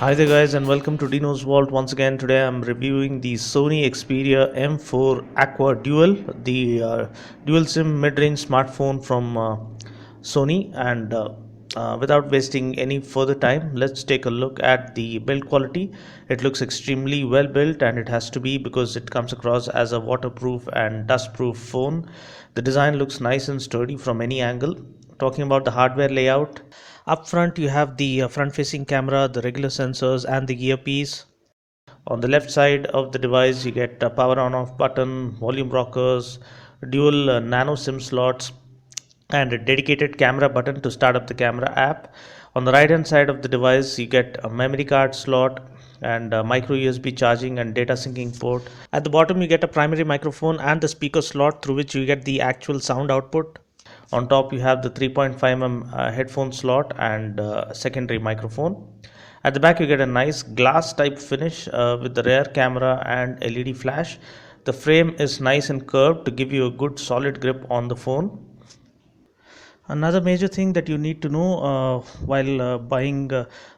Hi there guys and welcome to Dino's Vault once again. Today I'm reviewing the Sony Xperia M4 Aqua Dual, the dual SIM mid-range smartphone from Sony, and without wasting any further time, let's take a look at the build quality. It looks extremely well built, and it has to be because it comes across as a waterproof and dust-proof phone. The design looks nice and sturdy from any angle. Talking about the hardware layout, up front you have the front facing camera, the regular sensors and the earpiece. On the left side of the device you get a power on off button, volume rockers, dual nano SIM slots and a dedicated camera button to start up the camera app. On the right hand side of the device you get a memory card slot and a micro USB charging and data syncing port. At the bottom you get a primary microphone and the speaker slot through which you get the actual sound output. On top you have the 3.5mm headphone slot and secondary microphone. At the back you get a nice glass type finish with the rear camera and LED flash. The frame is nice and curved to give you a good solid grip on the phone. Another major thing that you need to know while buying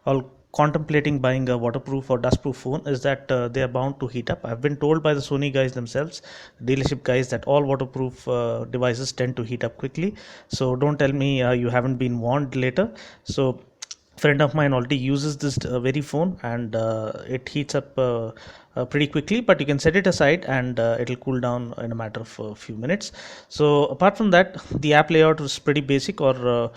or contemplating buying a waterproof or dustproof phone is that they are bound to heat up. I've been told by the Sony guys themselves, dealership guys, that all waterproof devices tend to heat up quickly. So don't tell me you haven't been warned later. So friend of mine already uses this very phone and it heats up pretty quickly, but you can set it aside and it'll cool down in a matter of a few minutes. So apart from that, the app layout was pretty basic or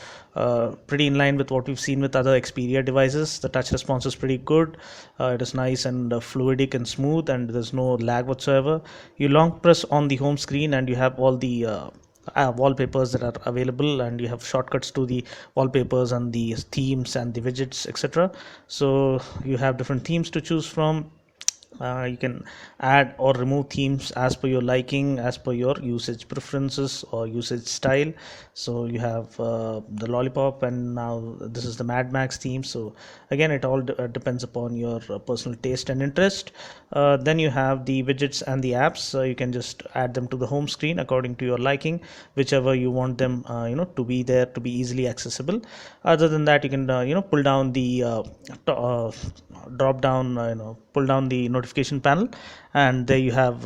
pretty in line with what we've seen with other Xperia devices. The touch response is pretty good. It is nice and fluidic and smooth, and there's no lag whatsoever. You long press on the home screen and you have all the wallpapers that are available, and you have shortcuts to the wallpapers and the themes and the widgets, etc. So you have different themes to choose from. You can add or remove themes as per your liking, as per your usage preferences or usage style. So you have the lollipop, and now this is the Mad Max theme. So again, it all depends upon your personal taste and interest. Then you have the widgets and the apps. You can just add them to the home screen according to your liking, whichever you want them to be there, to be easily accessible. Other than that, you can pull down the drop down pull down the notification panel, and there you have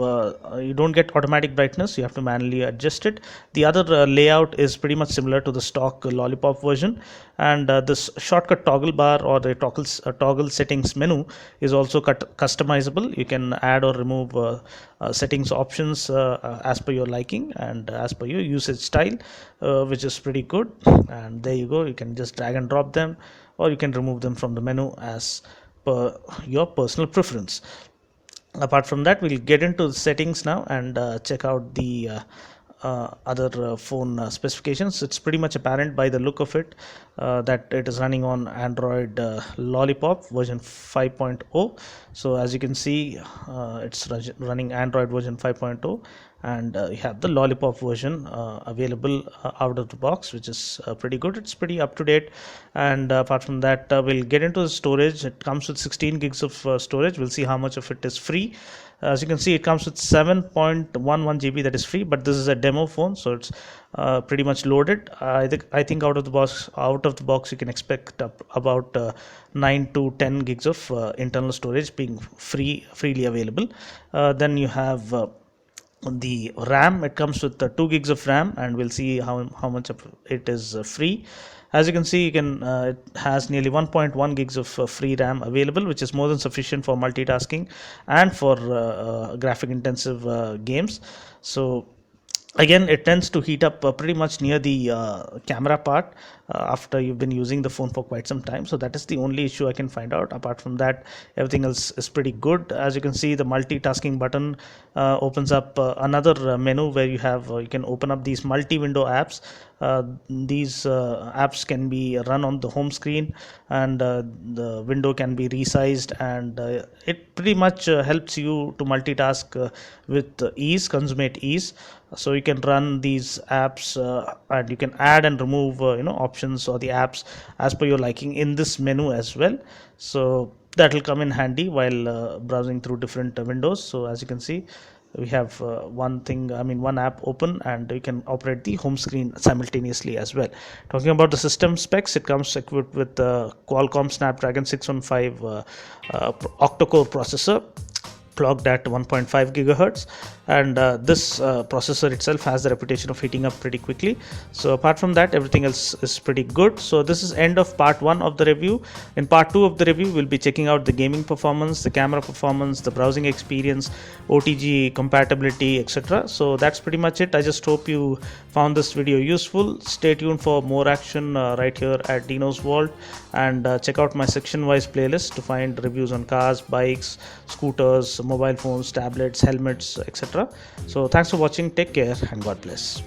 you don't get automatic brightness, you have to manually adjust it. The other layout is pretty much similar to the stock lollipop version, and this shortcut toggle bar or the toggle settings menu is also customizable. You can add or remove settings options as per your liking and as per your usage style, which is pretty good. And there you go, you can just drag and drop them, or you can remove them from the menu as per your personal preference. Apart from that, we'll get into the settings now and check out the other phone specifications. It's pretty much apparent by the look of it that it is running on Android Lollipop version 5.0. So as you can see, it's running Android version 5.0, and you have the Lollipop version available out of the box, which is pretty good. It's pretty up to date. And apart from that, we'll get into the storage. It comes with 16 gigs of storage. We'll see how much of it is free. As you can see, it comes with 7.11 GB that is free, but this is a demo phone, so it's pretty much loaded. I think out of the box you can expect about 9 to 10 gigs of internal storage being freely available. Then you have the RAM. It comes with 2 gigs of RAM, and we'll see how much of it is free. As you can see, it has nearly 1.1 gigs of free RAM available, which is more than sufficient for multitasking and for graphic intensive games. So again, it tends to heat up pretty much near the camera part after you've been using the phone for quite some time. So that is the only issue I can find out. Apart from that, everything else is pretty good. As you can see, the multitasking button opens up another menu where you can open up these multi-window apps. These apps can be run on the home screen, and the window can be resized, and it pretty much helps you to multitask with ease, consummate ease. So you can run these apps and you can add and remove options or the apps as per your liking in this menu as well. So that will come in handy while browsing through different windows. So as you can see, we have one app open, and you can operate the home screen simultaneously as well. Talking about the system specs, it comes equipped with the Qualcomm Snapdragon 615 octa-core processor, clocked at 1.5 gigahertz, and this processor itself has the reputation of heating up pretty quickly. So apart from that, everything else is pretty good. So this is end of part 1 of the review. In part 2 of the review, we'll be checking out the gaming performance, the camera performance, the browsing experience, OTG compatibility, etc. So that's pretty much it. I just hope you found this video useful. Stay tuned for more action right here at Dino's Vault, and check out my section wise playlist to find reviews on cars, bikes, scooters, mobile phones, tablets, helmets, etc. So thanks for watching. Take care and God bless.